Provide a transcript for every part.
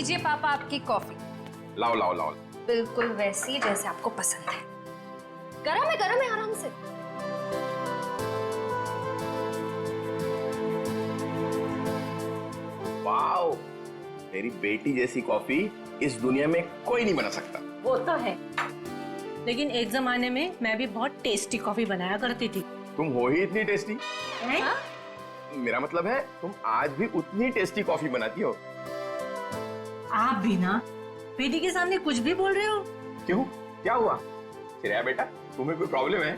लीजिए पापा आपकी कॉफी। लाओ लाओ लाओ। बिल्कुल वैसी जैसे आपको पसंद है। गरम है आराम से। वाओ, मेरी बेटी जैसी कॉफी इस दुनिया में कोई नहीं बना सकता। वो तो है, लेकिन एक जमाने में मैं भी बहुत टेस्टी कॉफी बनाया करती थी। तुम हो ही इतनी टेस्टी। हाँ? मेरा मतलब है तुम आज भी उतनी टेस्टी कॉफी बनाती हो। आप भी ना बेटी के सामने कुछ भी बोल रहे हो। क्यों, क्या हुआ? श्रेया बेटा, तुम्हें कोई प्रॉब्लम है?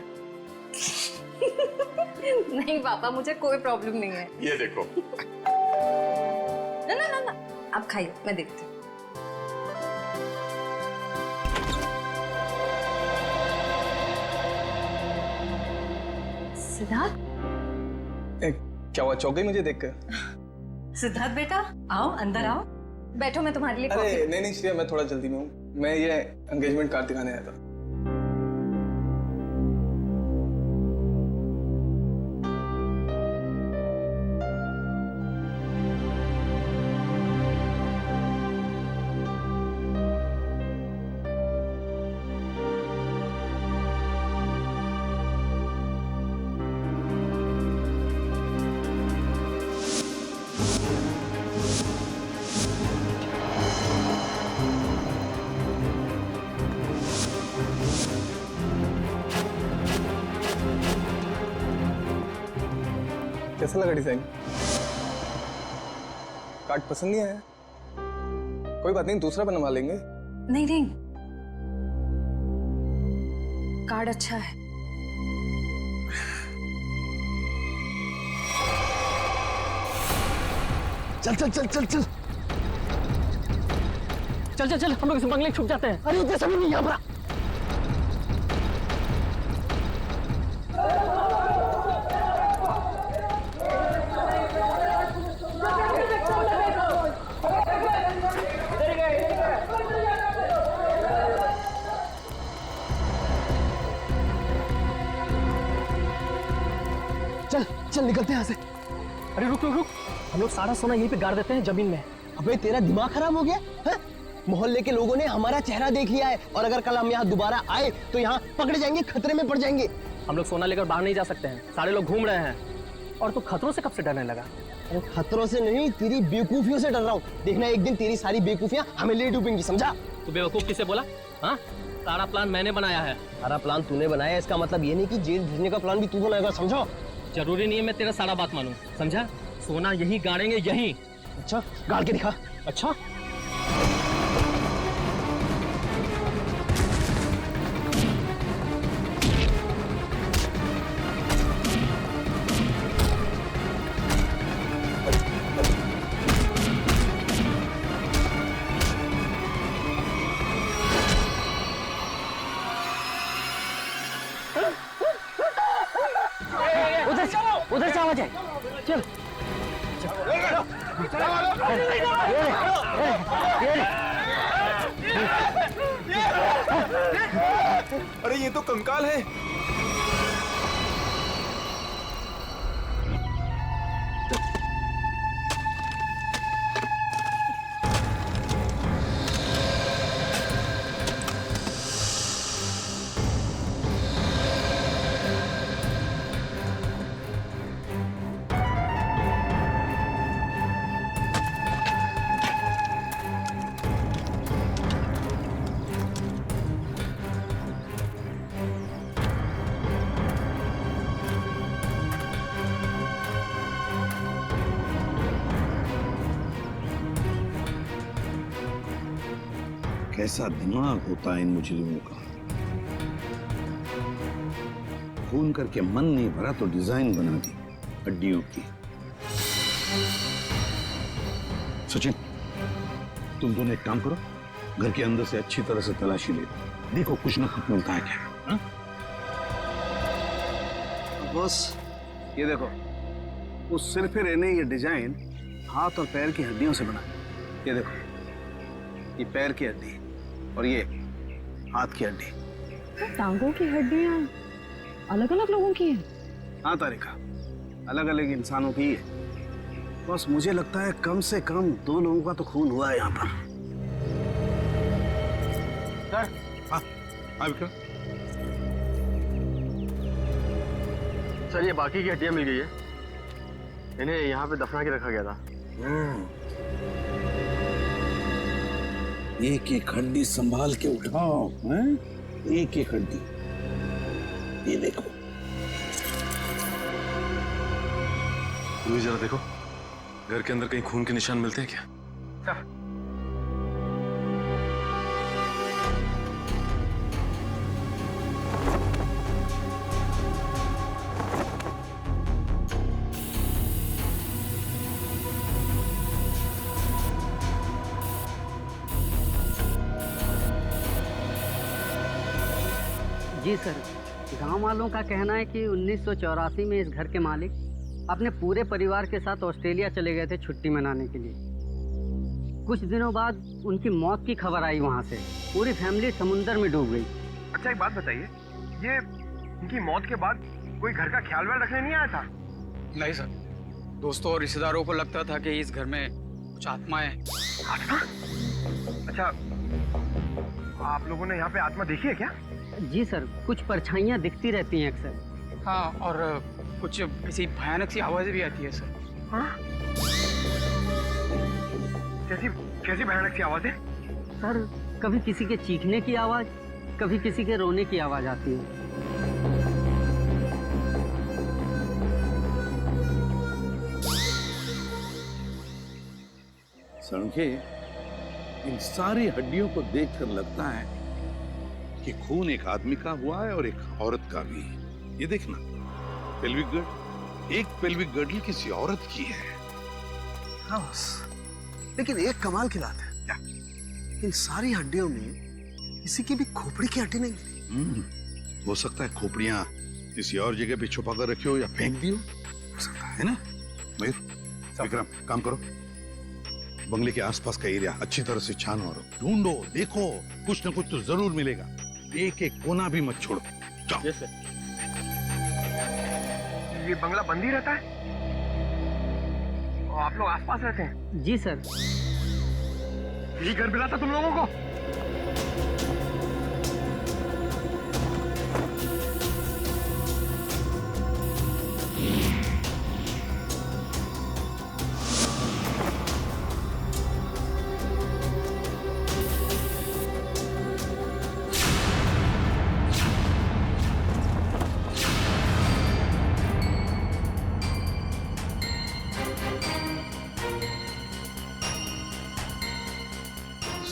नहीं पापा, मुझे कोई प्रॉब्लम नहीं है। ये देखो। ना ना ना ना, आप खाइए, मैं देखती हूँ। सिद्धार्थ, क्या हुआ, चौक गई मुझे देखकर? सिद्धार्थ बेटा, आओ अंदर आओ। बैठो, मैं तुम्हारे लिए अरे कॉफी। नहीं श्रेया, मैं थोड़ा जल्दी में हूँ। मैं ये एंगेजमेंट कार्ड दिखाने आया था। कैसा लगा डिजाइन? कार्ड पसंद नहीं आया? कोई बात नहीं, दूसरा बनवा लेंगे। नहीं नहीं, कार्ड अच्छा है। चल चल चल चल चल चल चल चल, हम लोग इस बंगले छुप जाते हैं। अरे जैसा भी नहीं यहाँ पर। चल चल निकलते हैं यहाँ से। अरे रुक रुक रुक, हम लोग सारा सोना यहीं पे गाड़ देते हैं जमीन में। अबे तेरा दिमाग खराब हो गया है? मोहल्ले के लोगों ने हमारा चेहरा देख लिया है और अगर कल हम यहाँ दोबारा आए तो यहाँ पकड़े जाएंगे, खतरे में पड़ जाएंगे। हम लोग सोना लेकर बाहर नहीं जा सकते हैं, सारे लोग घूम रहे हैं। और तू खतरों से कब से डरने लगा? अरे खतरों से नहीं, तेरी बेवकूफियों से डर रहा हूँ। देखना एक दिन तेरी सारी बेवकूफियां हमें ले डूबेंगी, समझा? तू बेवकूफ किसे बोला? हाँ, सारा प्लान मैंने बनाया है। सारा प्लान तूने बनाया, इसका मतलब ये नहीं कि जेल भेजने का प्लान भी तू बनाएगा, समझो? जरूरी नहीं है मैं तेरा सारा बात मानूं, समझा? सोना यहीं गाड़ेंगे, यहीं। अच्छा, गाड़ के दिखा। अच्छा, उधर से आवाज है। चल अरे ये तो कंकाल है। कैसा दिमाग होता है इन मुजरिमों का। खून करके मन नहीं भरा तो डिजाइन बना दी हड्डियों की। सचिन, तुम दोनों एक काम करो, घर के अंदर से अच्छी तरह से तलाशी ले लो, देखो कुछ ना कुछ मिलता है क्या। बॉस ये देखो, उस सिर पे रहने ये डिजाइन हाथ और पैर की हड्डियों से बना। ये देखो, ये पैर की हड्डी और ये हाथ की हड्डी। टांगों की हड्डियां अलग अलग लोगों की है? हाँ तारिका, अलग अलग इंसानों की है। बस मुझे लगता है कम से कम 2 लोगों का तो खून हुआ है यहाँ पर। हाँ हाँ विक्रम। सर ये बाकी की हड्डियां मिल गई है, इन्हें यहाँ पे दफना के रखा गया था। एक एक हड्डी संभाल के उठाओ, हैं? एक एक हड्डी। ये देखो। रूही जरा देखो, घर के अंदर कहीं खून के निशान मिलते हैं क्या? जी सर, गांव वालों का कहना है कि 1984 में इस घर के मालिक अपने पूरे परिवार के साथ ऑस्ट्रेलिया चले गए थे छुट्टी मनाने के लिए। कुछ दिनों बाद उनकी मौत की खबर आई वहां से। पूरी फैमिली समुंदर में डूब गई। अच्छा एक बात बताइए, ये उनकी मौत के बाद कोई घर का ख्याल व्याल रखने नहीं आया था? नहीं सर, दोस्तों और रिश्तेदारों को लगता था कि इस घर में कुछ आत्माएं। आत्मा? अच्छा, आप लोगों ने यहाँ पे आत्मा देखी है क्या? जी सर, कुछ परछाइयाँ दिखती रहती हैं अक्सर। हाँ, और कुछ ऐसी भयानक सी आवाजें भी आती है सर। हाँ? कैसी भयानक सी आवाजें? सर, कभी किसी के चीखने की आवाज, कभी किसी के रोने की आवाज आती है। सड़के, इन सारी हड्डियों को देखकर लगता है कि खून एक आदमी का हुआ है और एक औरत का भी। ये देखना, पेल्विक गर्ड, एक पेल्विक गर्डल किसी औरत की है। हाँ बस, लेकिन एक कमाल की बात है क्या, इन सारी हड्डियों में किसी की भी खोपड़ी की हड्डी नहीं मिली। हो सकता है खोपड़ियां किसी और जगह पे छुपा कर रखी हो या फेंक दी हो सकता है ना। मयूर, विक्रम, काम करो, बंगले के आसपास का एरिया अच्छी तरह से छानो और ढूंढो, देखो, कुछ न कुछ तो जरूर मिलेगा। एक एक कोना भी मत छोड़ो। जाओ। Yes sir. ये बंगला बंद ही रहता है और आप लोग आसपास रहते हैं? जी सर। यही घर मिला था तुम लोगों को?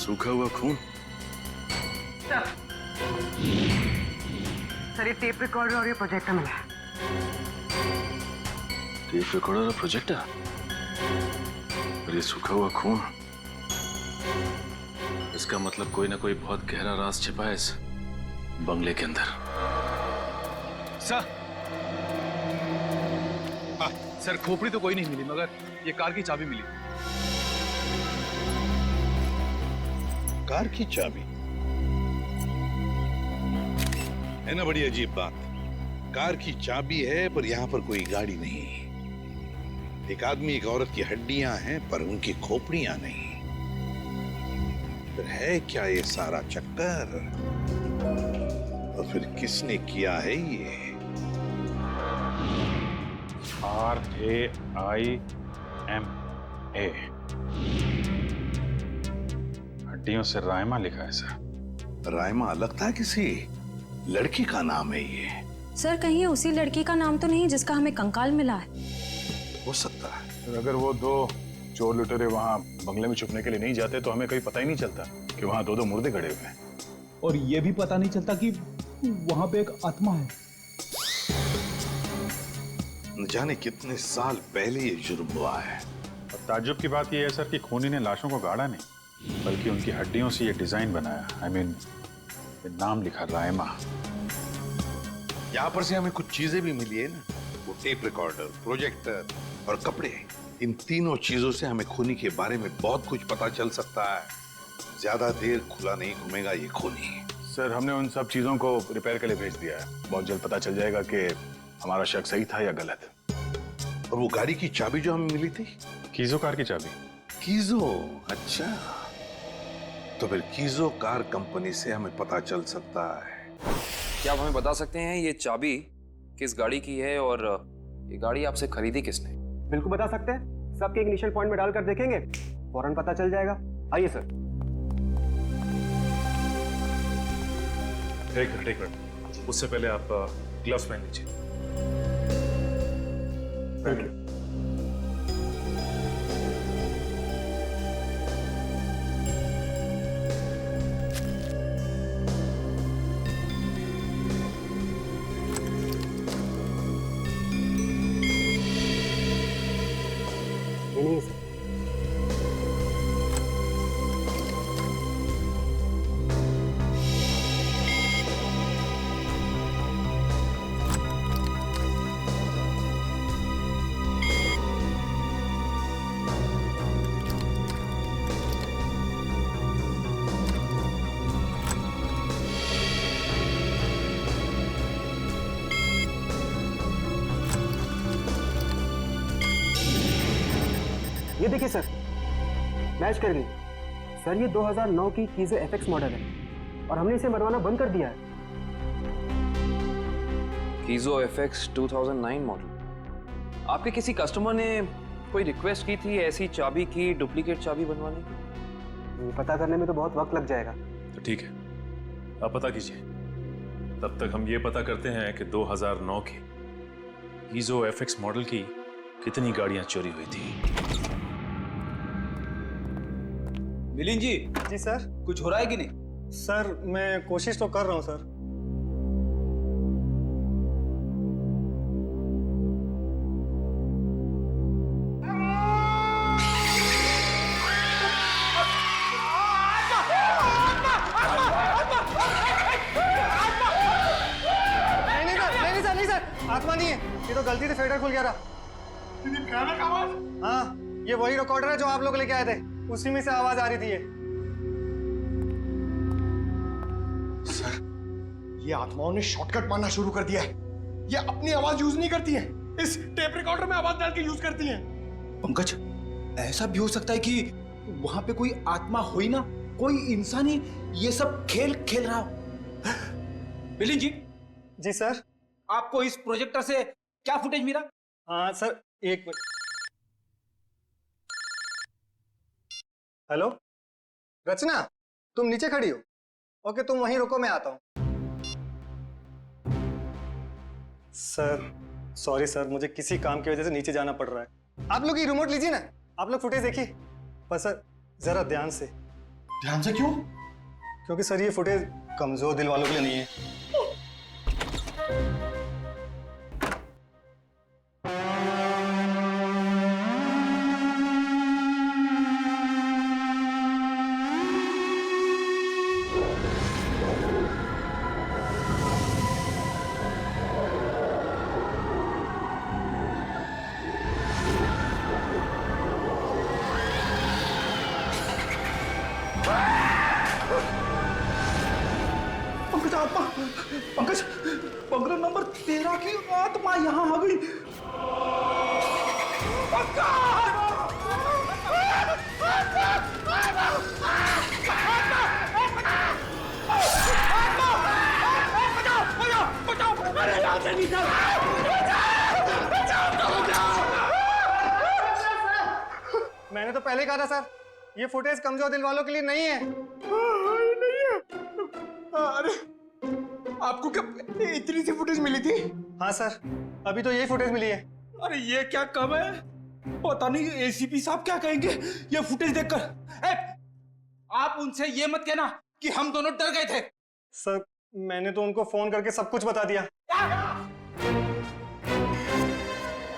सूखा हुआ खून। सर ये टेप रिकॉर्डर और ये प्रोजेक्टर मिला है। टेप रिकॉर्डर और प्रोजेक्टर और ये सूखा हुआ खून, इसका मतलब कोई ना कोई बहुत गहरा राज छिपा है इस बंगले के अंदर। सर, सर खोपड़ी तो कोई नहीं मिली, मगर ये कार की चाबी मिली। कार की चाबी है ना, बड़ी अजीब बात। कार की चाबी है पर यहाँ पर कोई गाड़ी नहीं। एक आदमी एक औरत की हड्डियां हैं पर उनकी खोपड़ियां नहीं। फिर है क्या ये सारा चक्कर? और फिर किसने किया है ये? RAIMA, हड्डियों से रायमा लिखा है सर। रायमा लगता है किसी लड़की का नाम है ये। सर कहीं उसी लड़की का नाम तो नहीं जिसका हमें कंकाल मिला है? हो सकता है। अगर वो दो चोर लुटेरे वहाँ बंगले में छुपने के लिए नहीं जाते तो हमें कहीं पता ही नहीं चलता कि वहाँ दो मुर्दे गड़े हुए हैं। और ये भी पता नहीं चलता कि वहाँ पे एक आत्मा है। न जाने कितने साल पहले ये जुर्म हुआ है। और ताज्जुब की बात यह है सर कि खूनी ने लाशों को गाड़ा नहीं, बल्कि उनकी हड्डियों से ये डिजाइन बनाया। ये नाम लिखा रायमा। यहाँ पर से हमें कुछ चीजें भी मिली है ना, वो टेप रिकॉर्डर, प्रोजेक्टर और कपड़े। इन तीनों चीजों से हमें खूनी के बारे में बहुत कुछ पता चल सकता है। ज्यादा देर खुला नहीं घूमेगा ये खूनी। सर हमने उन सब चीजों को रिपेयर के लिए भेज दिया है। बहुत जल्द पता चल जाएगा कि हमारा शक सही था या गलत। और वो गाड़ी की चाबी जो हमें मिली थी, कीजो कार की चाबी। कीजो, अच्छा। तो फिर कीजो कार कंपनी से हमें पता चल सकता है। क्या आप हमें बता सकते हैं ये चाबी किस गाड़ी की है और ये गाड़ी आपसे खरीदी किसने? बिल्कुल बता सकते हैं, सबके इग्निशन पॉइंट में डालकर देखेंगे, फौरन पता चल जाएगा। आइए सर। एक मिनट, उससे पहले आप ग्लव्स पहन लीजिए। नहीं सर। ये देखिए सर, मैच कर गई सर। ये 2009 की कीजो एफएक्स मॉडल है और हमने इसे बनवाना बंद कर दिया है। कीजो एफएक्स 2009 मॉडल। आपके किसी कस्टमर ने कोई रिक्वेस्ट की थी ऐसी चाबी की डुप्लीकेट चाबी बनवाने की? ये पता करने में तो बहुत वक्त लग जाएगा। तो ठीक है, आप पता कीजिए। तब तक हम ये पता करते हैं कि 2009 के कीजो एफएक्स मॉडल की कितनी गाड़ियां चोरी हुई थी। मिलिंद जी। जी सर। कुछ हो रहा है कि नहीं? सर मैं कोशिश तो कर रहा हूँ सर। नहीं सर, आत्मा नहीं है, ये तो गलती से फेडर खुल गया था। हाँ, ये वही रिकॉर्डर है जो आप लोग लेके आए थे, उसी में से आवाज आ रही थी। सर, ये आत्माओं ने शॉर्टकट मारना शुरू कर दिया है। ये अपनी आवाज यूज नहीं करती हैं, इस टेप रिकॉर्डर में आवाज डाल के यूज करती हैं। पंकज, ऐसा भी हो सकता है कि वहां पे कोई आत्मा हो ही ना, कोई इंसान ही ये सब खेल खेल रहा हो। मिलिंद जी। जी सर। आपको इस प्रोजेक्टर से क्या फुटेज मिला? हाँ सर, एक मिनट। हेलो रचना, तुम नीचे खड़ी हो? ओके, तुम वहीं रुको, मैं आता हूं। सर सॉरी सर, मुझे किसी काम की वजह से नीचे जाना पड़ रहा है। आप लोग ये रिमोट लीजिए ना, आप लोग फुटेज देखिए। पर सर जरा ध्यान से। ध्यान से क्यों? क्योंकि सर ये फुटेज कमजोर दिल वालों के लिए नहीं है। पंकज, बंगला नंबर 13 की आत्मा यहाँ आ गई। मैंने तो पहले कहा था सर, ये फुटेज कमजोर दिल वालों के लिए नहीं है। नहीं है? अरे आपको क्या इतनी सी फुटेज मिली थी? हाँ सर, अभी तो यही फुटेज मिली है। अरे ये क्या कम है, पता नहीं एसीपी साहब क्या कहेंगे ये फुटेज देखकर। आप उनसे ये मत कहना कि हम दोनों डर गए थे। सर मैंने तो उनको फोन करके सब कुछ बता दिया।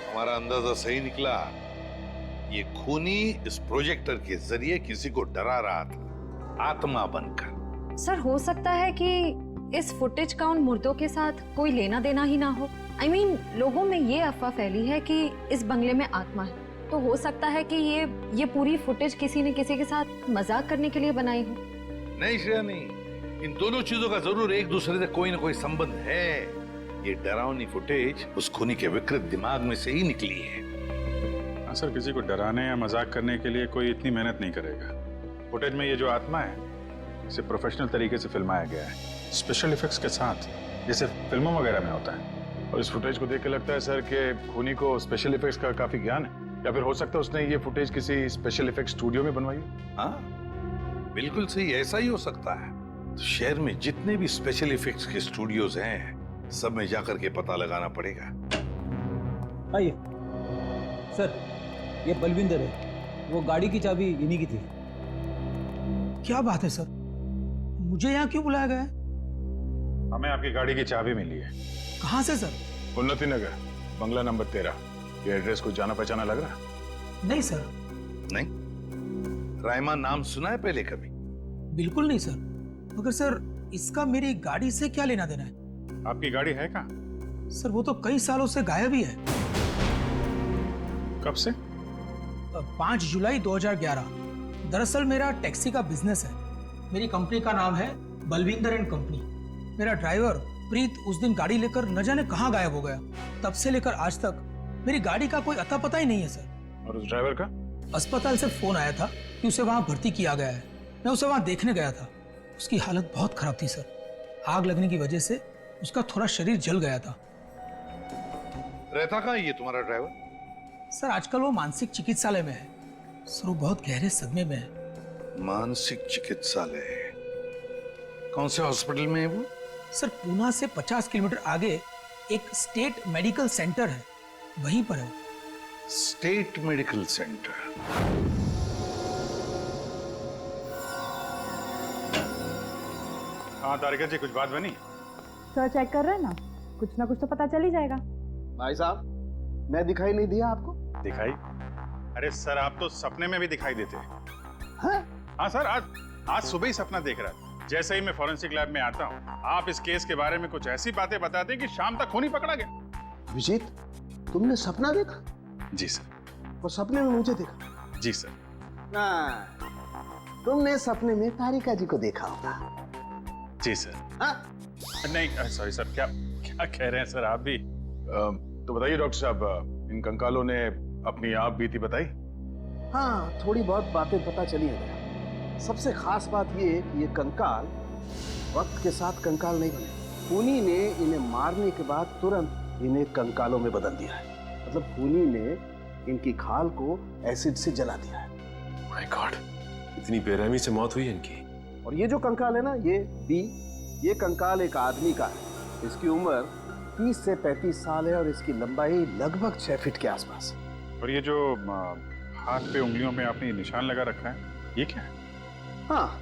हमारा अंदाजा सही निकला। ये खूनी इस प्रोजेक्टर के जरिए किसी को डरा रहा था, आत्मा बनकर। सर हो सकता है कि इस फुटेज का उन मुर्दों के साथ कोई लेना देना ही ना हो। I mean, लोगों में ये अफवाह फैली है कि इस बंगले में आत्मा है, तो हो सकता है कि ये पूरी फुटेज किसी ने किसी के साथ मजाक करने के लिए बनाई हो। नहीं श्रेया, नहीं, इन दोनों चीजों का जरूर एक दूसरे से कोई ना कोई संबंध है। ये डरावनी फुटेज उस खूनी के विकृत दिमाग में से ही निकली है। सर किसी को डराने या मजाक करने के लिए कोई इतनी मेहनत नहीं करेगा। फुटेज में ये जो आत्मा है इसे प्रोफेशनल तरीके से फिल्माया गया है, स्पेशल इफेक्ट्स के साथ, जैसे फिल्मों वगैरह में होता है। और इस फुटेज को देख के लगता है सर कि खूनी को स्पेशल इफेक्ट्स का काफी ज्ञान है, या फिर हो सकता है उसने ये फुटेज किसी स्पेशल इफेक्ट स्टूडियो में बनवाई है। हाँ, बिल्कुल सही, ऐसा ही हो सकता है। तो शहर में जितने भी स्पेशल इफेक्ट्स के स्टूडियोज हैं, सब में जाकर के पता लगाना पड़ेगा। आइए सर, ये बलविंदर है, वो गाड़ी की चाबी इन्हीं की थी। क्या बात है सर, मुझे यहाँ क्यों बुलाया गया है? हमें आपकी गाड़ी की चाबी मिली है। कहाँ से सर? उन्नति नगर, बंगला नंबर 13। ये एड्रेस कुछ जाना पहचाना लग रहा है? नहीं सर। नहीं? रायमा नाम सुना है पहले कभी? बिल्कुल नहीं सर। मगर सर, इसका मेरी गाड़ी से क्या लेना देना है? आपकी गाड़ी है कहाँ? सर, वो तो कई सालों से गायब ही है। कब से? 5 जुलाई 2011। दरअसल मेरा टैक्सी का बिजनेस है। मेरी कंपनी का नाम है बलविंदर एंड कंपनी। मेरा ड्राइवर प्रीत उस दिन गाड़ी लेकर न जाने कहाँ गायब हो गया। तब से लेकर आज तक मेरी गाड़ी का कोई अता पता ही नहीं है सर। और उस ड्राइवर का? अस्पताल से फोन आया था कि उसे वहां भर्ती किया गया है। मैं उसे वहां देखने गया था। उसकी हालत बहुत खराब थी सर। आग लगने की वजह से उसका थोड़ा शरीर जल गया था। रहता कहाँ ये तुम्हारा ड्राइवर? सर, आजकल वो मानसिक चिकित्सालय में है। सर, वो बहुत गहरे सदमे में है। मानसिक चिकित्सालय? कौन से हॉस्पिटल में है वो? सर, पूना से 50 किलोमीटर आगे एक स्टेट मेडिकल सेंटर है, वहीं पर है। State medical centre? हाँ तारिका जी, कुछ बात बनी? सर चेक कर रहे हैं ना, कुछ ना कुछ तो पता चल ही जाएगा। भाई साहब, मैं दिखाई नहीं दिया आपको? दिखाई? अरे सर, आप तो सपने में भी दिखाई देते हैं। हाँ सर, आज सुबह ही सपना देख रहा था। जैसे ही मैं फॉरेंसिक लैब में आता हूँ, आप इस केस के बारे में कुछ ऐसी बातें बताते हैं कि शाम तक खूनी पकड़ा गया। विजीत, तुमने सपना देखा? जी सर। और सपने में मुझे देखा? जी सर। तुमने सपने में तारिका जी को देखा होगा। जी सर। नहीं सॉरी सर, क्या क्या कह रहे हैं सर आप भी? तो बताइए डॉक्टर साहब, इन कंकालों ने अपनी आप बीती बताई? हाँ, थोड़ी बहुत बातें पता चली हैं। सबसे खास बात ये कि ये कंकाल वक्त के साथ कंकाल नहीं बने। खूनी ने इन्हें मारने के बाद तुरंत इन्हें कंकालों में बदल दिया है। मतलब खूनी ने इनकी खाल को एसिड से जला दिया है। माय गॉड, इतनी बेरहमी से मौत हुई इनकी। और ये जो कंकाल है ना, ये कंकाल एक आदमी का है। इसकी उम्र 30 से 35 साल है और इसकी लंबाई लगभग 6 फीट के आसपास। और ये जो हाथ पे उंगलियों में आपने निशान लगा रखा है, ये क्या है? हाँ,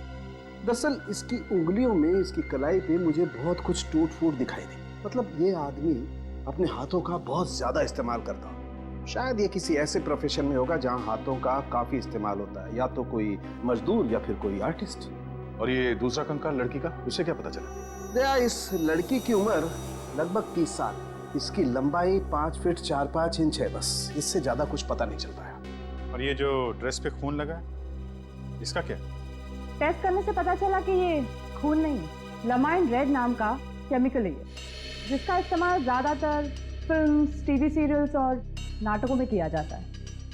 दरअसल इसकी उंगलियों में, इसकी कलाई पे मुझे बहुत कुछ टूट फूट दिखाई दी। मतलब ये आदमी अपने हाथों का बहुत ज्यादा इस्तेमाल करता हो। शायद ये किसी ऐसे प्रोफेशन में होगा जहाँ हाथों का काफी इस्तेमाल होता है, या तो कोई मजदूर या फिर कोई आर्टिस्ट। और ये दूसरा कंकाल लड़की का, उसे क्या पता चला? दया, इस लड़की की उम्र लगभग 30 साल। इसकी लंबाई 5 फीट 4-5 इंच है, बस इससे ज्यादा कुछ पता नहीं चल पाया। और ये जो ड्रेस पे खून लगा है, इसका क्या? टेस्ट करने से पता चला कि ये खून नहीं, लमाइन रेड नाम का केमिकल है, जिसका इस्तेमाल ज्यादातर फिल्म्स, टीवी सीरियल्स और नाटकों में किया जाता है,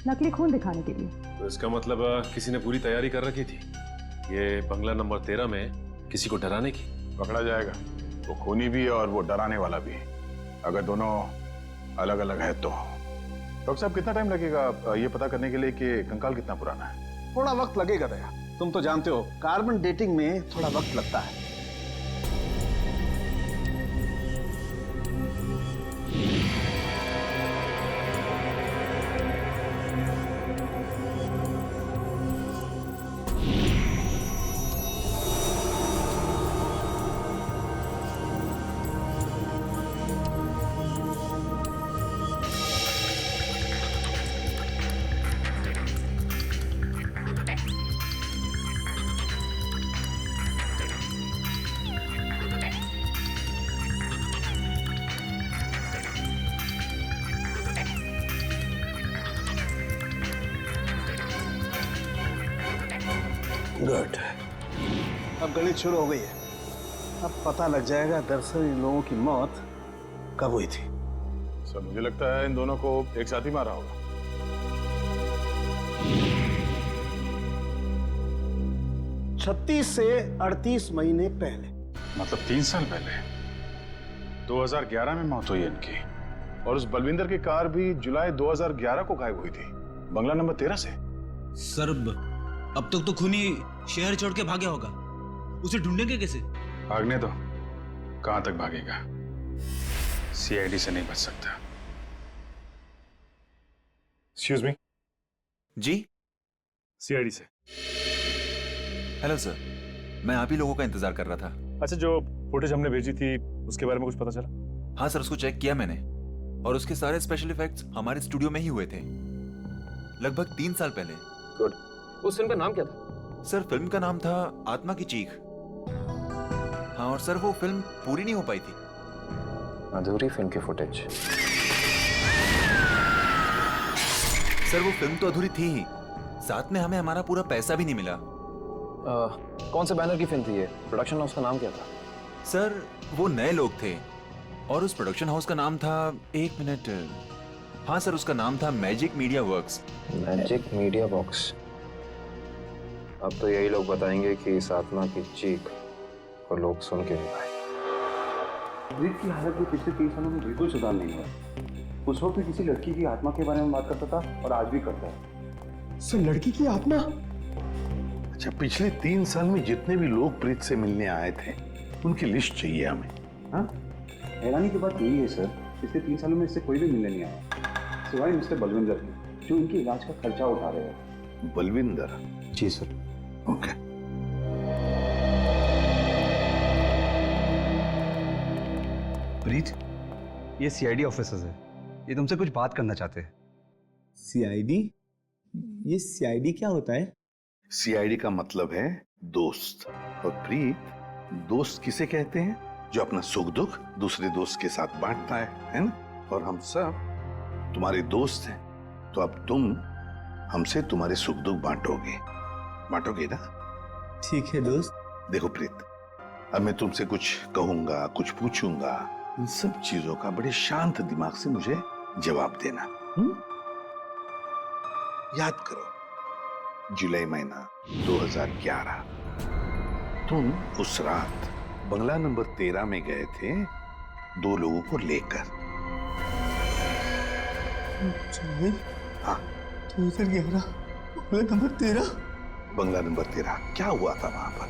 नकली खून दिखाने के लिए। तो इसका मतलब किसी ने पूरी तैयारी कर रखी थी, ये बंगला नंबर 13 में किसी को डराने की। पकड़ा जाएगा, वो खूनी भी और वो डराने वाला भी, अगर दोनों अलग अलग है तो। डॉक्टर साहब, कितना टाइम लगेगा ये पता करने के लिए कि कंकाल कितना पुराना है? थोड़ा वक्त लगेगा दया, तुम तो जानते हो कार्बन डेटिंग में थोड़ा वक्त लगता है। गुड, अब गणित शुरू हो गई है। अब पता लग जाएगा दरअसल इन लोगों की मौत कब हुई थी। सर, मुझे लगता है इन दोनों को एक साथ ही मारा होगा। 36 से 38 महीने पहले। मतलब 3 साल पहले 2011 में मौत हुई इनकी। और उस बलविंदर की कार भी जुलाई 2011 को गायब हुई थी, बंगला नंबर 13 से। सर अब तक तो खूनी शहर छोड़ के भागा होगा, उसे ढूंढेंगे कैसे? भागने दो, कहां तक भागेगा? सीआईडी से नहीं बच सकता। Excuse me. जी सीआईडी से। हेलो सर, मैं आप ही लोगों का इंतजार कर रहा था। अच्छा, जो फुटेज हमने भेजी थी उसके बारे में कुछ पता चला? हाँ सर, उसको चेक किया मैंने और उसके सारे स्पेशल इफेक्ट्स हमारे स्टूडियो में ही हुए थे, लगभग 3 साल पहले। गुड। उस फिल्म का नाम क्या था? सर फिल्म का नाम था आत्मा की चीख। हाँ, और सर वो फिल्म पूरी नहीं हो पाई थी। अधूरी फिल्म की फुटेज। सर वो फिल्म तो अधूरी थी ही, साथ में हमें हमारा पूरा पैसा भी नहीं मिला। कौन से बैनर की फिल्म थी ये? प्रोडक्शन हाउस का नाम क्या था? सर वो नए लोग थे और उस प्रोडक्शन हाउस का नाम था, 1 मिनट, हाँ सर उसका नाम था magic media works. Magic media works. अब तो यही लोग बताएंगे कि इस आत्मा की चीख को लोग सुन के नहीं पाए। प्रीत की हालत में पिछले 3 सालों में बिल्कुल सुधार नहीं हुआ। उस वक्त भी किसी लड़की की आत्मा के बारे में बात करता था और आज भी करता है। सर लड़की की आत्मा? अच्छा, पिछले 3 साल में जितने भी लोग प्रीत से मिलने आए थे उनकी लिस्ट चाहिए हमें। हाँ, हैरानी की बात यही है सर, पिछले 3 सालों में इससे कोई भी मिलने नहीं आया सिवाय मिस्टर बलविंदर के, जो उनके इलाज का खर्चा उठा रहे हैं। बलविंदर? जी सर। ओके। प्रीत, ये सीआईडी ऑफिसर्स है, ये तुमसे कुछ बात करना चाहते हैं। सीआईडी? ये सीआईडी क्या होता है? सीआईडी का मतलब है दोस्त। और प्रीत, दोस्त किसे कहते हैं? जो अपना सुख दुख दूसरे दोस्त के साथ बांटता है ना? और हम सब तुम्हारे दोस्त हैं, तो अब तुम हमसे तुम्हारे सुख दुख बांटोगे ना? ठीक है दोस्त। देखो प्रीत, अब मैं तुमसे कुछ कहूंगा, कुछ पूछूंगा, इन सब चीजों का बड़े शांत दिमाग से मुझे जवाब देना। याद करो, जुलाई महीना 2011, तुम उस रात बंगला नंबर 13 में गए थे 2 लोगों को लेकर। हाँ, 2011 बंगला नंबर 13। बंगला नंबर 13, क्या हुआ था वहां पर?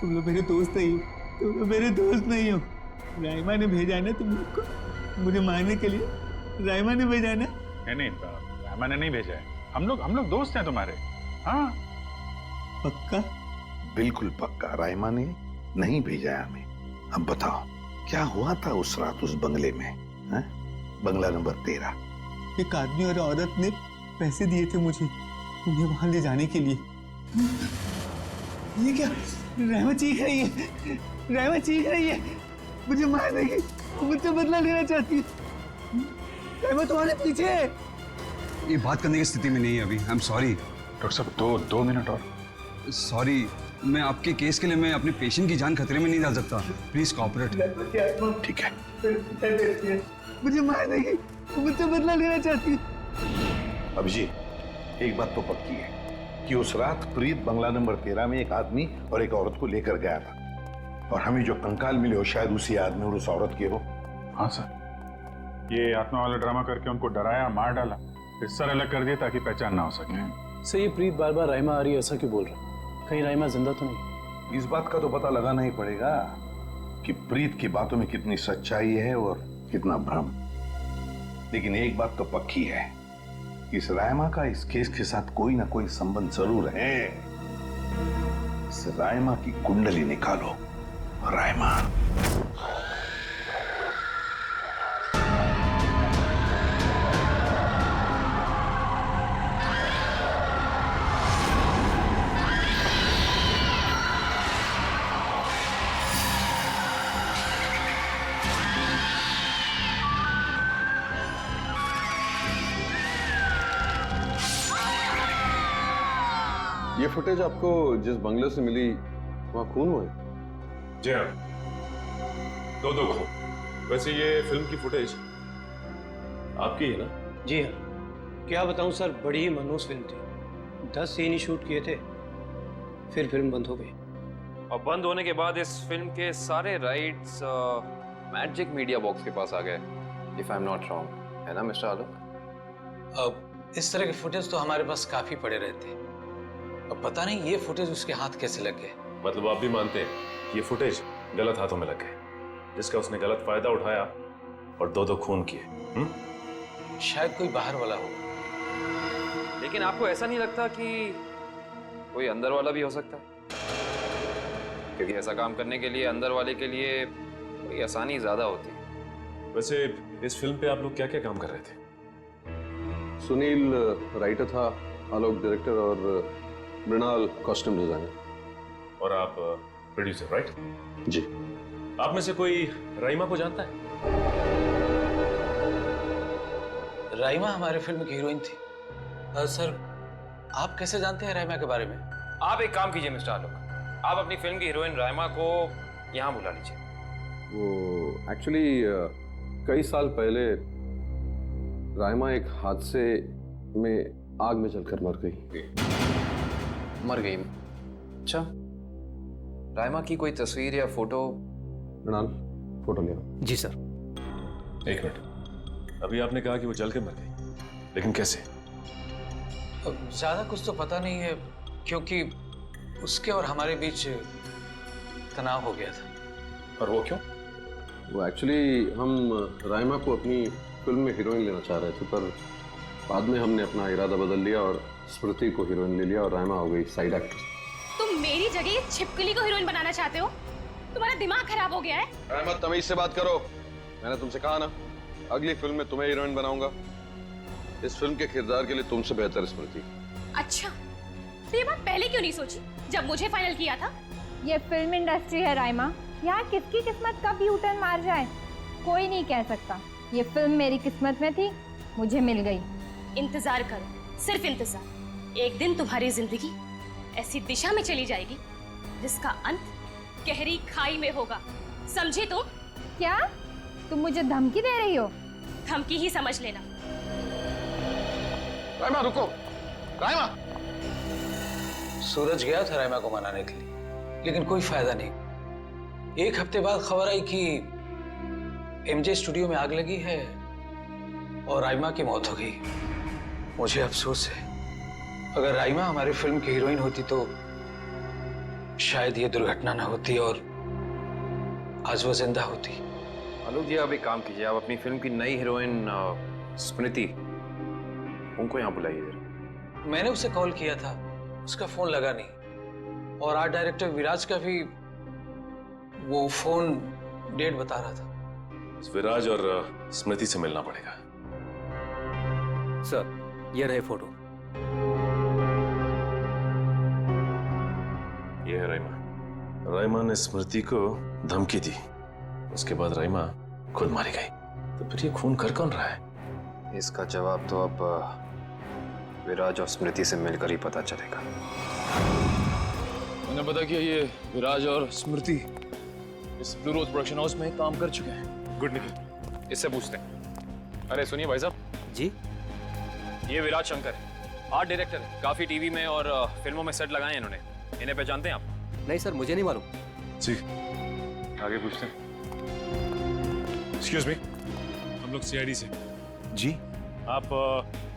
तुम लोग मेरे दोस्त नहीं हो, तुम लोग मेरे दोस्त नहीं हो। राइमा ने भेजा ना तुम लोग को मुझे मारने के लिए। राइमा ने भेजा ना? नहीं, राइमा ने नहीं भेजा है। हम लोग दोस्त हैं तुम्हारे। हाँ पक्का? बिल्कुल पक्का, राइमा ने नहीं भेजा है हमें। अब बताओ क्या हुआ था उस रात उस बंगले में? हा? बंगला नंबर 13। एक आदमी और औरत ने पैसे दिए थे मुझे उन्हें वहां ले जाने के लिए। ये क्या? राइमा चीख रही है, राइमा चीख रही है, मुझे मार देगी, मुझसे बदला लेना चाहती है। राइमा तुम्हारे पीछे है। ये बात करने की स्थिति में नहीं है अभी। आई एम सॉरी डॉक्टर साहब, 2 मिनट और। सॉरी, मैं आपके केस के लिए मैं अपने पेशेंट की जान खतरे में नहीं डाल सकता। Please cooperate. ठीक है। मुझे मार देगी, मुझसे बदला लेना चाहती है। अभिजीत, एक बात तो पक्की है कि उस रात प्रीत बंगला नंबर 13 में एक आदमी और एक औरत को लेकर गया था, और हमें जो कंकाल मिले हो शायद उसी आदमी और उस औरत के हो। हाँ सर, ये आत्मा वाला ड्रामा करके उनको डराया, मार डाला, फिर सर अलग कर दिया ताकि पहचान ना हो सके। सर ये प्रीत बार बार राइमा आ रही है, ऐसा क्यों बोल रहा है? कहीं राइमा जिंदा तो नहीं? इस बात का तो पता लगाना ही पड़ेगा कि प्रीत की बातों में कितनी सच्चाई है और कितना भ्रम। लेकिन एक बात तो पक्की है, इस राइमा का इस केस के साथ कोई ना कोई संबंध जरूर है। इस राइमा की कुंडली निकालो। राइमा, ये फुटेज आपको जिस बंगले से मिली वहां खून हुआ है? जी हाँ, 2 खून। वैसे ये फिल्म की फुटेज आपकी है ना? जी हाँ, क्या बताऊं सर, बड़ी ही मनहूस फिल्म थी। 10 सीन ही शूट किए थे, फिर फिल्म बंद हो गई। और बंद होने के बाद इस फिल्म के सारे राइट्स मैजिक मीडिया बॉक्स के पास आ गए, if I am not wrong, है ना मिस्टर आलोक? अब इस तरह के फुटेज तो हमारे पास काफी पड़े रहते। अब पता नहीं ये फुटेज उसके हाथ कैसे लग गए। मतलब आप भी मानते हैं कि ये फुटेज गलत हाथों में लग गए, जिसका उसने गलत फायदा उठाया और दो खून किए? शायद कोई बाहर वाला होगा। लेकिन आपको ऐसा नहीं लगता कि कोई अंदर वाला भी हो सकता है? क्योंकि ऐसा काम करने के लिए अंदर वाले के लिए थोड़ी आसानी ज्यादा होती है। वैसे इस फिल्म पे आप लोग क्या क्या काम कर रहे थे? सुनील राइटर था, आलोक डायरेक्टर और मृणाल कॉस्ट्यूम डिजाइनर। और आप प्रोड्यूसर, राइट? जी। आप में से कोई राइमा को जानता है? राइमा हमारे फिल्म की हीरोइन थी। सर, आप कैसे जानते हैं राइमा के बारे में? आप एक काम कीजिए मिस्टर आलोक, आप अपनी फिल्म की हीरोइन राइमा को यहाँ बुला लीजिए। वो एक्चुअली कई साल पहले राइमा एक हादसे में आग में जलकर मर गई। मर गई? अच्छा, राइमा की कोई तस्वीर या फोटो? मृणाल, फोटो ले आओ। जी सर। एक मिनट, अभी आपने कहा कि वो जल के मर गई, लेकिन कैसे? अब ज्यादा कुछ तो पता नहीं है, क्योंकि उसके और हमारे बीच तनाव हो गया था। और वो क्यों? वो एक्चुअली हम राइमा को अपनी फिल्म में हीरोइन लेना चाह रहे थे, पर बाद में हमने अपना इरादा बदल लिया और स्मृति को हीरोइन ले लिया और राइमा हो गई साइड एक्ट्रेस। तुम मेरी जगह ये छिपकली को हीरोइन बनाना चाहते हो? तुम्हारा दिमाग खराब हो गया है? राइमा, तमीज से बात करो। मैंने तुमसे कहा ना, अगली फिल्म में तुम्हें हीरोइन बनाऊंगा। इस फिल्म के किरदार के लिए तुमसे बेहतर स्मृति। अच्छा, तो ये बात पहले क्यों नहीं सोची जब मुझे फाइनल किया था? ये फिल्म इंडस्ट्री है राइमा, यहाँ किसकी किस्मत कब यू टर्न मार जाए कोई नहीं कह सकता। ये फिल्म मेरी किस्मत में थी, मुझे मिल गई। इंतजार करो, सिर्फ इंतजार। एक दिन तुम्हारी जिंदगी ऐसी दिशा में चली जाएगी जिसका अंत गहरी खाई में होगा, समझे तुम? क्या तुम मुझे धमकी दे रही हो? धमकी ही समझ लेना। राइमा रुको, राइमा। सूरज गया था राइमा को मनाने के लिए, लेकिन कोई फायदा नहीं। एक हफ्ते बाद खबर आई कि एमजे स्टूडियो में आग लगी है और राइमा की मौत हो गई। मुझे अफसोस है, अगर राइमा हमारी फिल्म की हीरोइन होती तो शायद ये दुर्घटना ना होती और आज वो जिंदा होती। आलोक जी, आप एक काम कीजिए, आप अपनी फिल्म की नई हीरोइन स्मृति, उनको यहाँ बुलाइए जरा। मैंने उसे कॉल किया था, उसका फोन लगा नहीं, और आर्ट डायरेक्टर विराज का भी वो फोन डेट बता रहा था। विराज और स्मृति से मिलना पड़ेगा। सर, ये रहे फोटो। ये है राइमा। राइमा ने स्मृति को धमकी दी, उसके बाद राइमा खुद मारी गई। तो फिर ये खून कर कौन रहा है? इसका जवाब तो अब विराज और स्मृति से मिलकर ही पता चलेगा। मैंने पता किया, ये विराज और स्मृति इस ब्लू रोज प्रोडक्शन हाउस में काम कर चुके हैं। गुड निकल, इससे पूछते हैं। अरे सुनिए भाई साहब जी, ये विराज शंकर है, आर्ट डायरेक्टर है, काफी टीवी में और फिल्मों में सेट लगाए हैं इन्होंने। इन्हें पहचानते हैं आप? नहीं सर, मुझे नहीं मालूम। जी, आगे पूछते हैं। एक्सक्यूज मी, हम लोग सीआईडी से। जी, आप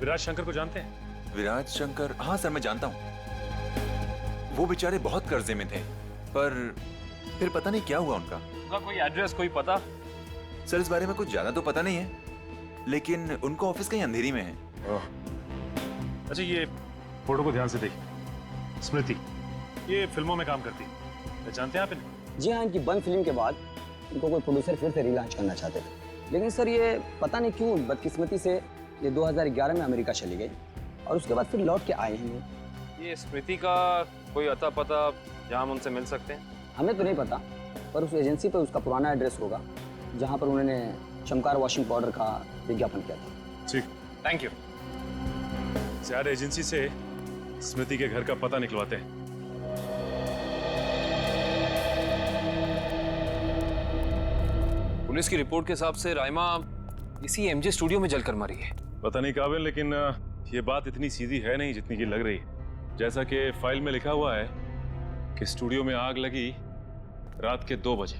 विराज शंकर को जानते हैं? विराज शंकर? हाँ सर, मैं जानता हूँ। वो बेचारे बहुत कर्जे में थे, पर फिर पता नहीं क्या हुआ उनका। कोई एड्रेस, कोई पता? सर, इस बारे में कुछ ज्यादा तो पता नहीं है, लेकिन उनका ऑफिस कहीं अंधेरी में है। अच्छा, ये फोटो को ध्यान से देखिए। स्मृति ये फिल्मों में काम करती है, पहचानते हैं आप इन्हें? जी हाँ, इनकी बंद फिल्म के बाद इनको कोई प्रोड्यूसर फिर से रिलॉन्च करना चाहते थे, लेकिन सर ये पता नहीं क्यों बदकिस्मती से ये 2011 में अमेरिका चली गई और उसके बाद फिर लौट के आए हैं। ये स्मृति का कोई अता पता जहाँ हम उनसे मिल सकते हैं? हमें तो नहीं पता, पर उस एजेंसी पर उसका पुराना एड्रेस होगा जहाँ पर उन्होंने चमकार वॉशिंग पाउडर का विज्ञापन किया था। ठीक, थैंक यू। ज्यादा एजेंसी से स्मृति के घर का पता निकलवाते हैं। पुलिस की रिपोर्ट के हिसाब से राइमा इसी एमजे स्टूडियो में जलकर मरी है। पता नहीं काबिल, लेकिन ये बात इतनी सीधी है नहीं जितनी की लग रही है। जैसा कि फाइल में लिखा हुआ है कि स्टूडियो में आग लगी रात के 2 बजे।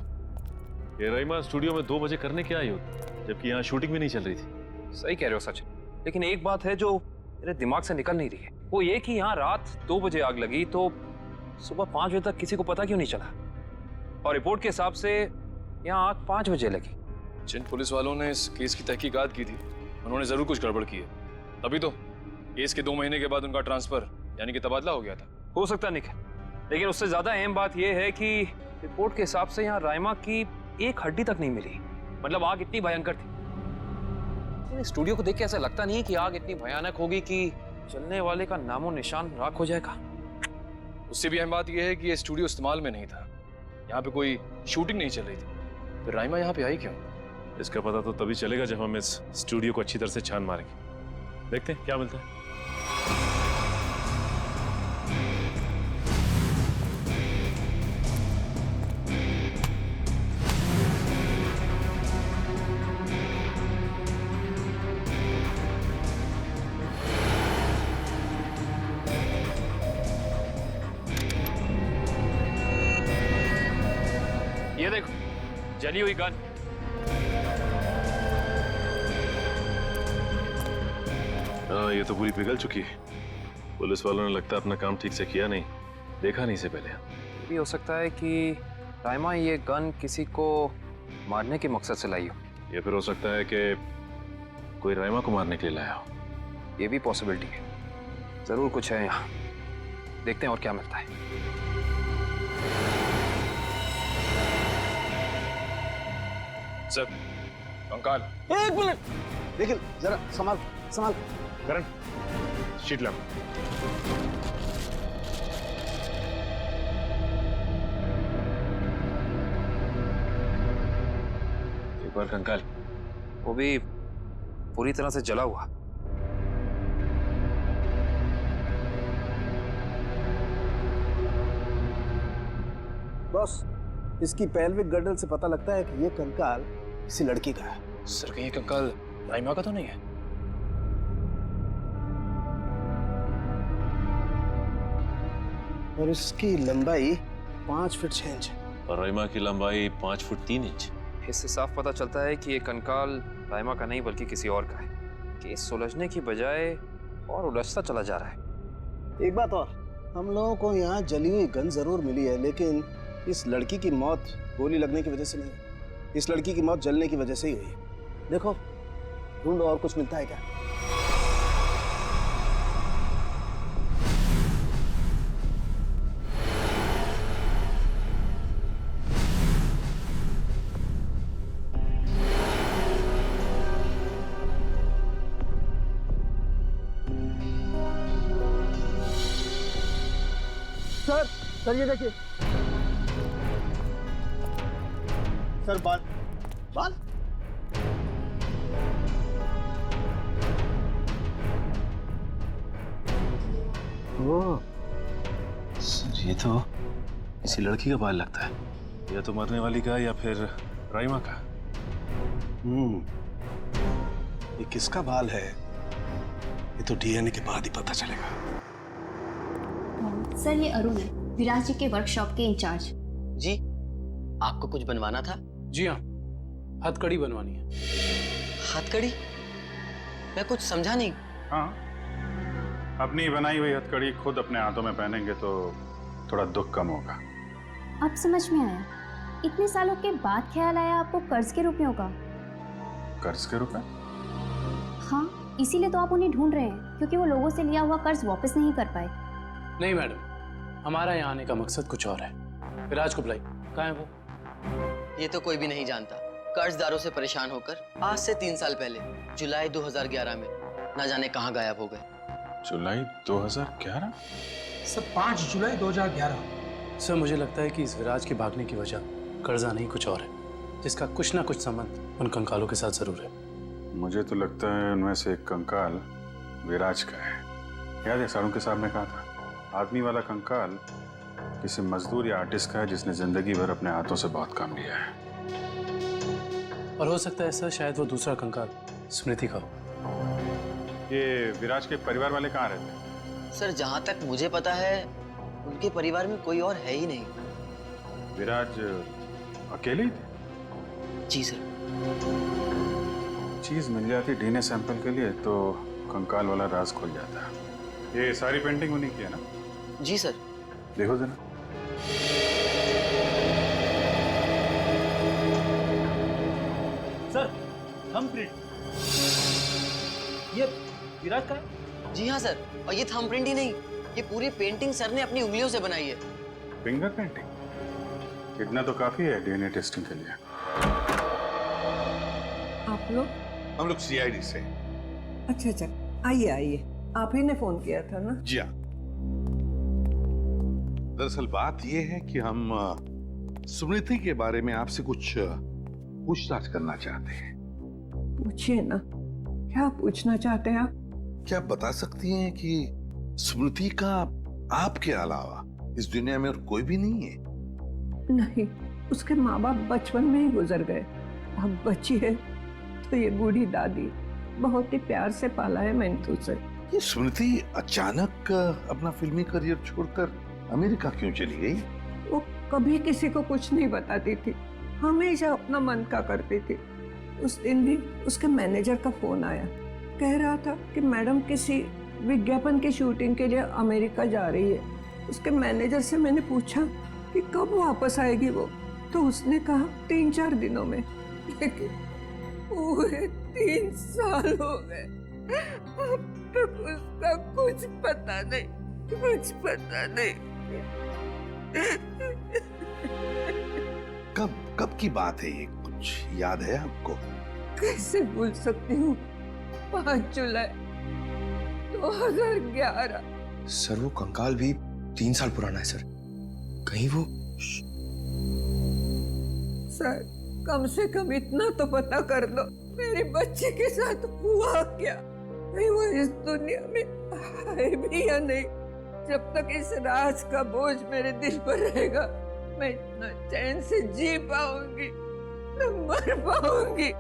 ये रईमा स्टूडियो में 2 बजे करने क्या आई होती, जबकि यहाँ शूटिंग भी नहीं चल रही थी। सही कह रहे हो सचिन, लेकिन एक बात है जो मेरे दिमाग से निकल नहीं रही है, वो ये कि यहाँ रात 2 बजे आग लगी तो सुबह 5 बजे तक किसी को पता क्यों नहीं चला? और रिपोर्ट के हिसाब से यहाँ आग 5 बजे लगी। जिन पुलिस वालों ने इस केस की तहकीकात की थी, उन्होंने जरूर कुछ गड़बड़ की है, तभी तो केस के 2 महीने के बाद उनका ट्रांसफर यानी कि तबादला हो गया था। हो सकता है निखिल, लेकिन उससे ज्यादा अहम बात यह है कि रिपोर्ट के हिसाब से यहाँ राइमा की एक हड्डी तक नहीं मिली। मतलब आग इतनी भयंकर थी। स्टूडियो को देख के ऐसा लगता नहीं है कि आग इतनी भयानक होगी कि चलने वाले का नामो निशान राख हो जाएगा। उससे भी अहम बात यह है कि ये स्टूडियो इस्तेमाल में नहीं था, यहाँ पे कोई शूटिंग नहीं चल रही थी। फिर राइमा यहाँ पे आई क्यों? इसका पता तो तभी चलेगा जब हम इस स्टूडियो को अच्छी तरह से छान मारेंगे। देखते हैं क्या मिलता है। ये देखो, जली हुई गन। हाँ, ये तो पूरी पिघल चुकी है। पुलिस वालों ने लगता है अपना काम ठीक से किया नहीं, देखा नहीं से पहले। ये भी हो सकता है कि राइमा ये गन किसी को मारने के मकसद से लाई हो। या फिर हो सकता है कि कोई राइमा को मारने के लिए लाया हो। ये भी पॉसिबिलिटी है। जरूर कुछ है यहाँ, देखते हैं और क्या मिलता है। सर, कंकाल। एक मिनट, देखिए जरा संभाल संभाल। करण, शीट ला। एक बार कंकाल। वो भी पूरी तरह से जला हुआ। बॉस, इसकी पेल्विक गर्डल से पता लगता है कि ये कंकाल किसी लड़की का है। सर, कहीं ये कंकाल राइमा का तो नहीं है? और इसकी लंबाई 5 फीट 6 इंच है। और राइमा की लंबाई 5 फुट 3 इंच। इससे साफ पता चलता है कि ये कंकाल राइमा का नहीं बल्कि किसी और का है। केस सुलझने की बजाय और उलझता चला जा रहा है। एक बात और, हम लोगों को यहाँ जली हुई गन जरूर मिली है, लेकिन इस लड़की की मौत गोली लगने की वजह से नहीं, इस लड़की की मौत जलने की वजह से ही हुई। देखो, ढूंढो और कुछ मिलता है क्या। सर ये देखिए सर, बाल बाल। ओह, सर ये तो किसी लड़की का बाल लगता है। या तो मरने वाली का या फिर राइमा का। ये किसका बाल है, ये तो डीएनए के बाद ही पता चलेगा। सर, ये अरुण है, विराज जी के वर्कशॉप के इंचार्ज। जी, आपको कुछ बनवाना था? जी हाँ, हथकड़ी बनवानी है। हथकड़ी? मैं कुछ समझा नहीं। हाँ, अपनी बनाई हुई हथकड़ी खुद अपने हाथों में पहनेंगे तो थोड़ा दुख कम होगा। अब समझ में आया, इतने सालों के बाद ख्याल आया आपको कर्ज के रुपयों का। कर्ज के रुपए? हाँ, इसीलिए तो आप उन्हें ढूंढ रहे हैं, क्योंकि वो लोगों से लिया हुआ कर्ज वापस नहीं कर पाए। नहीं मैडम, हमारा यहाँ आने का मकसद कुछ और है। विराज को बुलाई, कहाँ है वो? ये तो कोई भी नहीं जानता। कर्जदारों से परेशान होकर आज से 3 साल पहले जुलाई 2011 में न जाने कहाँ गायब हो गए। जुलाई 2011? सर 5 जुलाई 2011। सर मुझे लगता है कि इस विराज के भागने की वजह कर्जा नहीं कुछ और है, जिसका कुछ ना कुछ संबंध उन कंकालों के साथ जरूर है। मुझे तो लगता है उनमें से एक कंकाल विराज का है। याद है सारुण के साहब ने कहा था, आदमी वाला कंकाल किसी मजदूर या आर्टिस्ट का है जिसने जिंदगी भर अपने हाथों से बहुत काम लिया है। और हो सकता है सर शायद वो दूसरा कंकाल स्मृति का हो। ये विराज के परिवार वाले कहाँ रहते हैं? सर जहाँ तक मुझे पता है उनके परिवार में कोई और है ही नहीं। विराज अकेले ही थे? जी सर। चीज मिल जाती डीएनए सैंपल के लिए तो कंकाल वाला राज खुल जाता। ये सारी पेंटिंग उन्हीं की है ना? जी सर। देखो जरा। सर थंबप्रिंट ये विराज का है? जी हाँ सर, और ये थंबप्रिंट ही नहीं, ये पूरी पेंटिंग सर ने अपनी उंगलियों से बनाई है। फिंगर पेंटिंग इतना तो काफी है डीएनए टेस्टिंग के लिए। आप लोग? हम लोग सीआईडी से। अच्छा अच्छा, आइए आइए, आप ही ने फोन किया था ना? जी हाँ। दरअसल बात यह है कि हम स्मृति के बारे में आपसे कुछ पूछताछ करना चाहते हैं। पूछिए ना, क्या पूछना चाहते हैं आप? क्या आप बता सकती हैं कि स्मृति का आपके अलावा इस दुनिया में और कोई भी नहीं है? नहीं, उसके माँ बाप बचपन में ही गुजर गए। अब बची है तो ये बूढ़ी दादी, बहुत ही प्यार से पाला है मैंने उसे। ये स्मृति अचानक अपना फिल्मी करियर छोड़कर अमेरिका क्यों चली गई? वो कभी किसी को कुछ नहीं बताती थी, हमेशा अपना मन का करती थी। उस दिन भी उसके मैनेजर का फोन आया, कह रहा था कि मैडम किसी विज्ञापन की शूटिंग के लिए अमेरिका जा रही है। उसके मैनेजर से मैंने पूछा कि कब वापस आएगी वो, तो उसने कहा 3-4 दिनों में। लेकिन पूरे 3 साल हो गए, अब तक उसका कुछ पता नहीं, कुछ पता नहीं। कब की बात है ये, कुछ याद है आपको? कैसे भूल सकती हूँ, 5 जुलाई 2011। सर वो कंकाल भी 3 साल पुराना है सर, कहीं वो। सर कम से कम इतना तो पता कर लो, मेरी बच्ची के साथ हुआ क्या? कहीं वो इस दुनिया में है भी या नहीं? जब तक इस राज का बोझ मेरे दिल पर रहेगा, मैं इतना चैन से जी पाऊंगी, न मर पाऊंगी।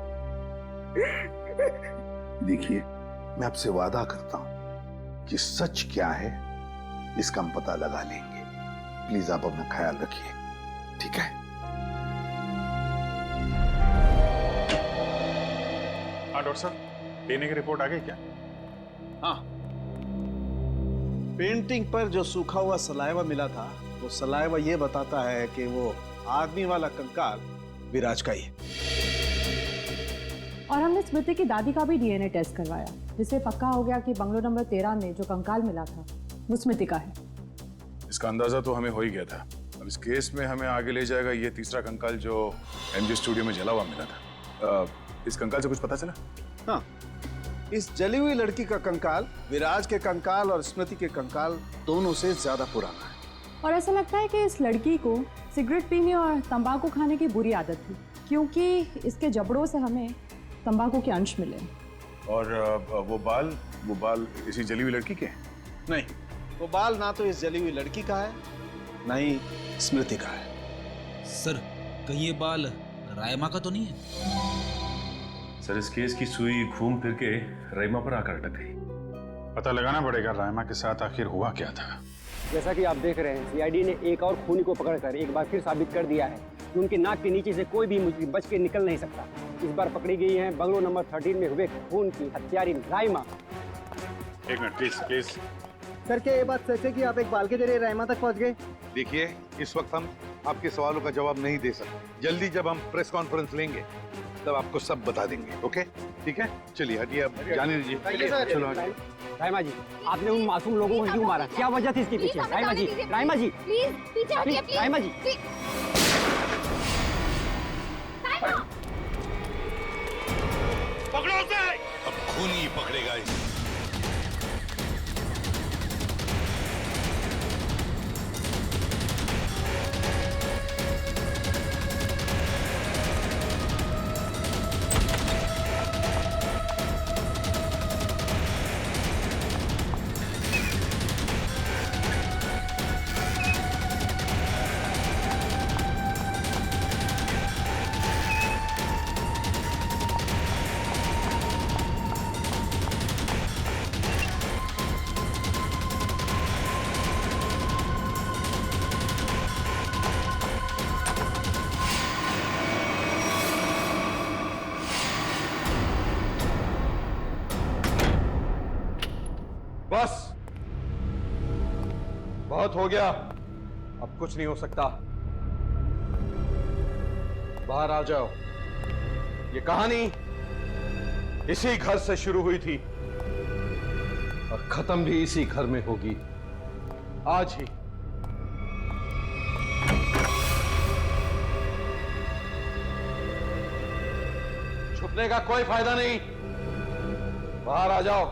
देखिए, मैं आपसे वादा करता हूं कि सच क्या है इसका हम पता लगा लेंगे। प्लीज आप अपना ख्याल रखिए, ठीक है? हाँ डॉक्टर साहब, डीएनए की रिपोर्ट आ गई क्या? हाँ, पेंटिंग पर जो सूखा हुआ सलाइवा मिला था, वो सलाइवा ये बताता है कि वो आदमी वाला कंकाल विराज का ही है। और हमने स्मृति की दादी का भी डीएनए टेस्ट करवाया, जिससे पक्का हो गया कि बंगलो नंबर 13 में जो कंकाल मिला था वो स्मृति का है। इसका अंदाजा तो हमें हो ही गया था। अब इस केस में हमें आगे ले जाएगा ये तीसरा कंकाल जो एमजे स्टूडियो में जला हुआ मिला था। इस कंकाल से कुछ पता चला? हाँ, इस जली हुई लड़की का कंकाल विराज के कंकाल और स्मृति के कंकाल दोनों से ज्यादा पुराना है। और ऐसा लगता है कि इस लड़की को सिगरेट पीने और तंबाकू खाने की बुरी आदत थी, क्योंकि इसके जबड़ों से हमें तंबाकू के अंश मिले। और वो बाल इसी जली हुई लड़की के हैं? नहीं, वो बाल ना तो इस जली हुई लड़की का है, ना ही स्मृति का है। सर, कहीं ये बाल रायमा का तो नहीं है? सर, इस केस की सुई घूम फिर के रायमा पर आकर अटक गई। पता लगाना पड़ेगा रायमा के साथ आखिर हुआ क्या था। जैसा कि आप देख रहे हैं, सीआईडी ने एक और खूनी को पकड़कर एक बार फिर साबित कर दिया है कि उनके नाक के नीचे से कोई भी मुजरिम बच के निकल नहीं सकता। इस बार पकड़ी गई है बंगलो नंबर 13 में हुए खून की हत्यारी रायमा। एक मिनट प्लीज। सर, क्या ये बात सच है कि आप एक बाल के जरिए रायमा तक पहुंच गए? देखिए, इस वक्त हम आपके सवालों का जवाब नहीं दे सकते। जल्दी जब हम प्रेस कॉन्फ्रेंस लेंगे तब आपको सब बता देंगे। ओके, ठीक है? चलिए हटिए, अब जाने दीजिए। चलो हटिए। रायमा जी, आपने उन मासूम लोगों को क्यों मारा? क्या वजह थी इसके पीछे? रायमा जी, प्लीज पीछे हटिए, प्लीज। रायमा जी, पकड़ो उसे। अब खूनी पकड़ेगा इसे। बस, बहुत हो गया, अब कुछ नहीं हो सकता। बाहर आ जाओ। ये कहानी इसी घर से शुरू हुई थी और खत्म भी इसी घर में होगी, आज ही। छुपने का कोई फायदा नहीं, बाहर आ जाओ।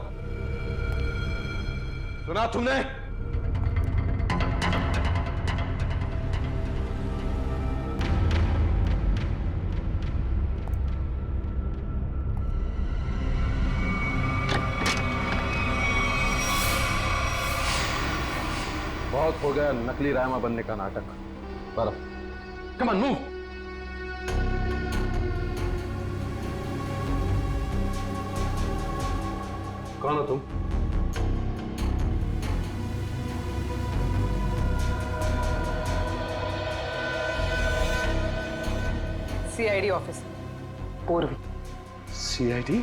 सुना तुमने? बहुत हो गया नकली रायमा बनने का नाटक। पर कम ऑन, मूव। कौन हो तुम? सीआईडी ऑफिस, पूर्वी। सीआईडी?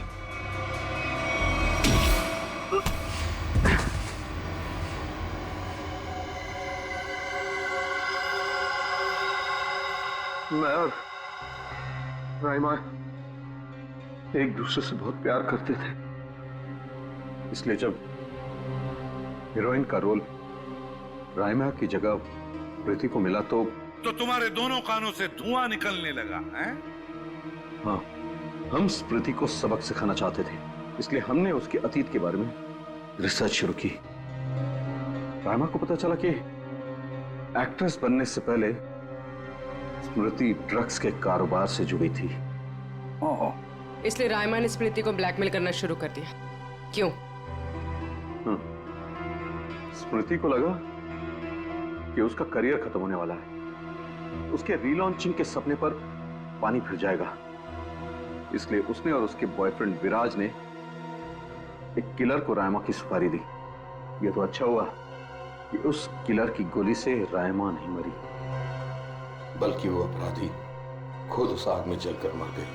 मैं और राइमा एक दूसरे से बहुत प्यार करते थे, इसलिए जब हीरोइन का रोल राइमा की जगह प्रीति को मिला तो तुम्हारे दोनों कानों से धुआं निकलने लगा है? हाँ, हम स्मृति को सबक सिखाना चाहते थे, इसलिए हमने उसके अतीत के बारे में रिसर्च शुरू की। राइमा को पता चला कि एक्ट्रेस बनने से पहले स्मृति ड्रग्स के कारोबार से जुड़ी थी। इसलिए रायमा ने स्मृति को ब्लैकमेल करना शुरू कर दिया। क्यों? स्मृति को लगा कि उसका करियर खत्म होने वाला है, उसके रीलॉन्चिंग के सपने पर पानी फिर जाएगा, इसलिए उसने और उसके बॉयफ्रेंड विराज ने एक किलर को रायमा की सुपारी दी। यह तो अच्छा हुआ कि उस किलर की गोली से रायमा नहीं मरी, बल्कि वो अपराधी खुद उस आग में जलकर मर गई।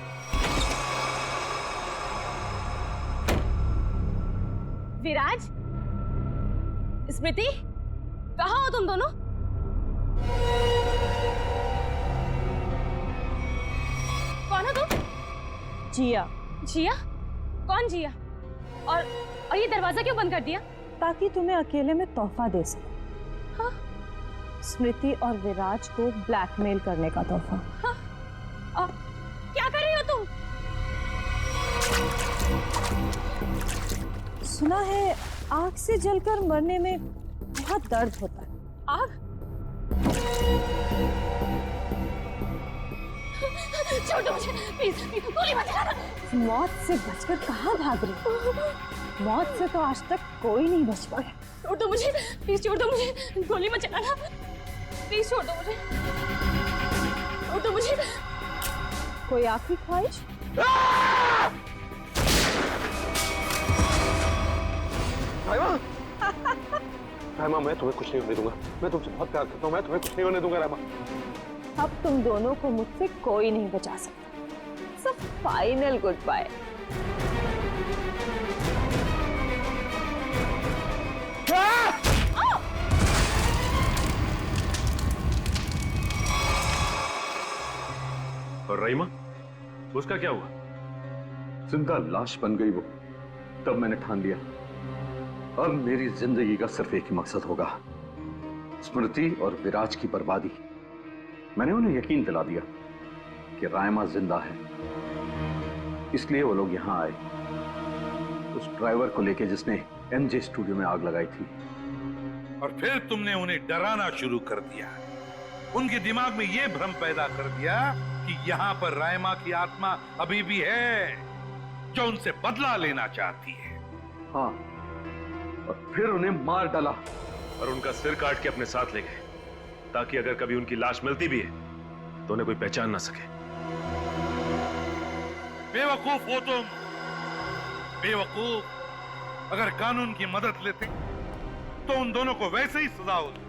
विराज, स्मृति, कहाँ हो तुम दोनों? कौन हो तुम? जिया। जिया? कौन जिया? और ये दरवाजा क्यों बंद कर दिया? ताकि तुम्हें अकेले में तोहफा दे सके। हाँ? स्मृति और विराज को ब्लैकमेल करने का तोहफा। हाँ? क्या कर रही हो तुम? सुना है आग से जलकर मरने में बहुत दर्द होता है। आग? छोड़ दो मुझे, प्लीज, गोली मत चलाना। मौत से बचकर कहाँ भाग रही? मौत से तो आज तक कोई नहीं बच पाया। छोड़ दो मुझे, प्लीज छोड़ दो मुझे, गोली मत चलाना, प्लीज छोड़ दो मुझे, छोड़ दो मुझे। कोई आखिरी ख्वाहिश? रायमा, मैं तुम्हें कुछ नहीं होने दूंगा। मैं तुमसे बहुत प्यार करता हूँ, मैं तुम्हें कुछ नहीं होने दूंगा रायमा। अब तुम दोनों को मुझसे कोई नहीं बचा सकता। सब फाइनल गुड बाय। और रहीमा, उसका क्या हुआ? जिंदा लाश बन गई वो। तब मैंने ठान लिया, अब मेरी जिंदगी का सिर्फ एक ही मकसद होगा, स्मृति और विराज की बर्बादी। मैंने उन्हें यकीन दिला दिया कि रायमा जिंदा है, इसलिए वो लोग यहां आए, उस ड्राइवर को लेके जिसने एमजे स्टूडियो में आग लगाई थी। और फिर तुमने उन्हें डराना शुरू कर दिया, उनके दिमाग में यह भ्रम पैदा कर दिया कि यहाँ पर रायमा की आत्मा अभी भी है, जो उनसे बदला लेना चाहती है। हाँ, और फिर उन्हें मार डाला और उनका सिर काट के अपने साथ ले गए, ताकि अगर कभी उनकी लाश मिलती भी है तो उन्हें कोई पहचान ना सके। बेवकूफ हो तुम, बेवकूफ। अगर कानून की मदद लेते तो उन दोनों को वैसे ही सजा होती,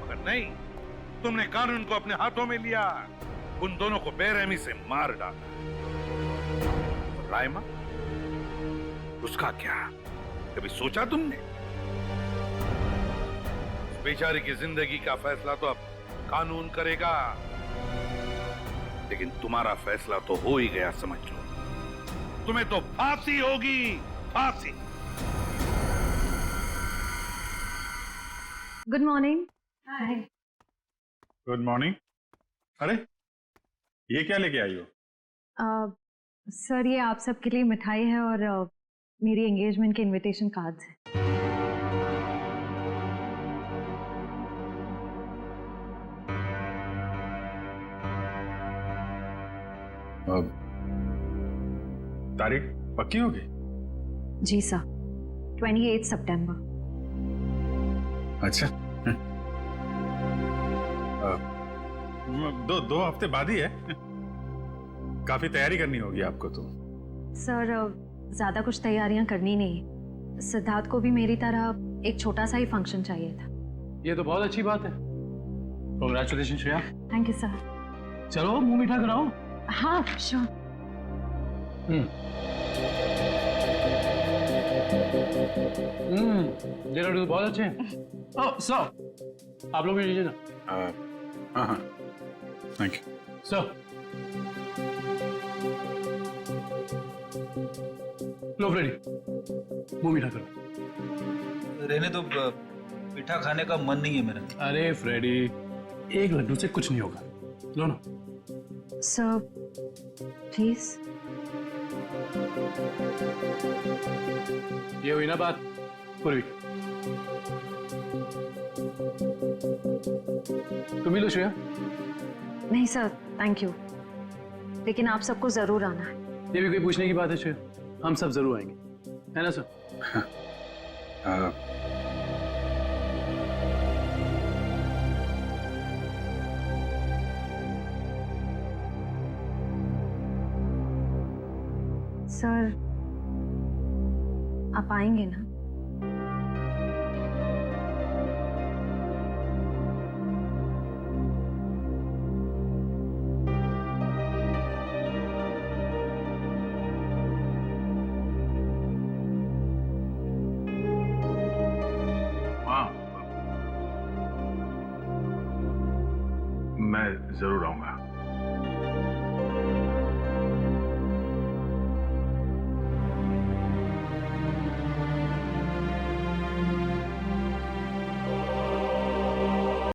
मगर नहीं, तुमने कानून को अपने हाथों में लिया, उन दोनों को बेरहमी से मार डाला। रायमा, उसका क्या? कभी सोचा तुमने? बेचारे की जिंदगी का फैसला तो अब कानून करेगा, लेकिन तुम्हारा फैसला तो हो ही गया, समझ लो। तुम्हें तो फांसी होगी, फांसी। Good morning. Hi. Good morning. अरे ये क्या लेके आई हो? सर ये आप सबके लिए मिठाई है और मेरी एंगेजमेंट के इनविटेशन कार्ड्स हैं। तारीख पक्की होगी? जी सर, 28 सितंबर। अच्छा। दो हफ्ते बाद ही है। काफी तैयारी करनी होगी आपको तो। सर ज्यादा कुछ तैयारियां करनी नहीं, सिद्धार्थ को भी मेरी तरह एक छोटा सा ही फंक्शन चाहिए था। ये तो बहुत अच्छी बात है। Congratulation Shreya. Thank you sir. चलो मुंह मीठा कराओ। हाँ श्योर। ये लड्डू बहुत अच्छे हैं। सर आप लोग भी लीजिए ना। हाँ थैंक यू सर। लो फ्रेडी, मुंह मीठा करो। रहने तो मीठा खाने का मन नहीं है मेरा। अरे फ्रेडी, एक लड्डू से कुछ नहीं होगा, लो ना। Sir please. ये हुई ना बात पूरी। तुम ही लो श्रेया। नहीं सर थैंक यू, लेकिन आप सबको जरूर आना है। ये भी कोई पूछने की बात है श्रेया? हम सब जरूर आएंगे, है ना सर? सर आप आएंगे ना? मैं जरूर आऊंगा।